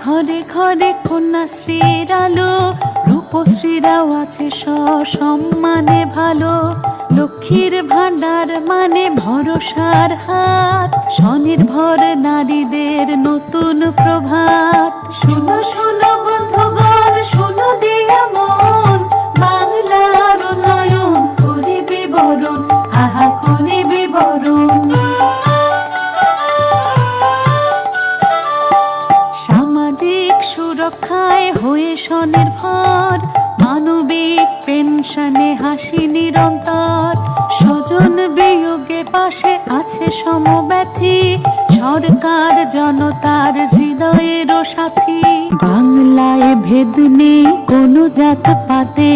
ঘরে ঘরে কন্যাশ্রীর আলো, রূপশ্রীরাও আছে সসম্মানে ভালো। লক্ষ্মীর ভান্ডার মানে ভরসার হাত, স্বনির্ভর নারীদের নতুন প্রভাত। শুনো শুনো বন্ধুগণ, শুনো দিয়া মন, বাংলার উন্নয়ন করি বিবরণ, আহা করি বিবরণ। সামাজিক সুরক্ষায় হয়ে স্বনির্ভর, মানবিক পেনশনে হাসি নিরন্তর। স্বজন বিয়োগে পাশে আছে সমব্যথী, সরকার জনতার হৃদয়েরও সাথী। বাংলায় ভেদ নেই কোনো জাত পাতে,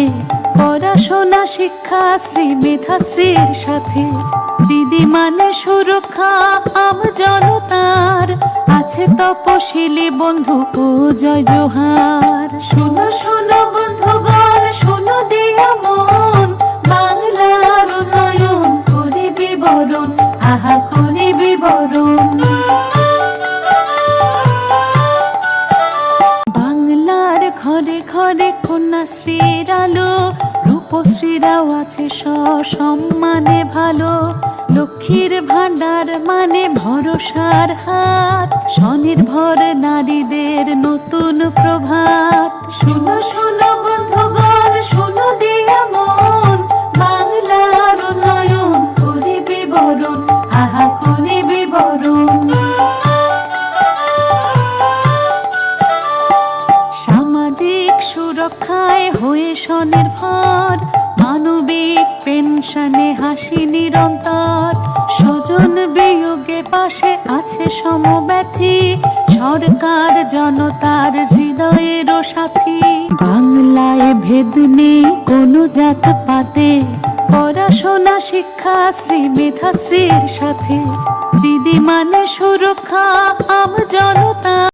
পড়াশোনা শিক্ষাশ্রী মেধাশ্রীর সাথে। দিদি মানে সুরক্ষা আম জনতার, আছে তপশিলি বন্ধু ও জয় জোহার। শুনো শুনো বন্ধুগণ, শুনো দিয়া মন, বাংলার উন্নয়ন করি বিবরণ, আহা করি বিবরণ। বাংলার ঘরে ঘরে কন্যাশ্রীর আলো, রূপশ্রীরাও আছে সসম্মানে ভালো। লক্ষ্মীর ভান্ডার মানে ভরসার হাত, স্বনির্ভর নারীদের নতুন প্রভাত। শুনো শুনো বন্ধুগণ, শুনো দিয়া মন, বাংলার উন্নয়ন করি বিবরণ, আহা করি বিবরণ। সামাজিক সুরক্ষায় হয়ে স্বনির্ভর, মানবিক পেনশনে হাসি নিরন্তর। স্বজন বিয়োগে পাশে আছে সমব্যথী, সরকার জনতার হৃদয়েরও সাথী। বাংলায় ভেদ নেই কোনো জাত পাতে, পড়াশোনা শিক্ষাশ্রী মেধাশ্রীর সাথে। দিদি মানে সুরক্ষা আম জনতা।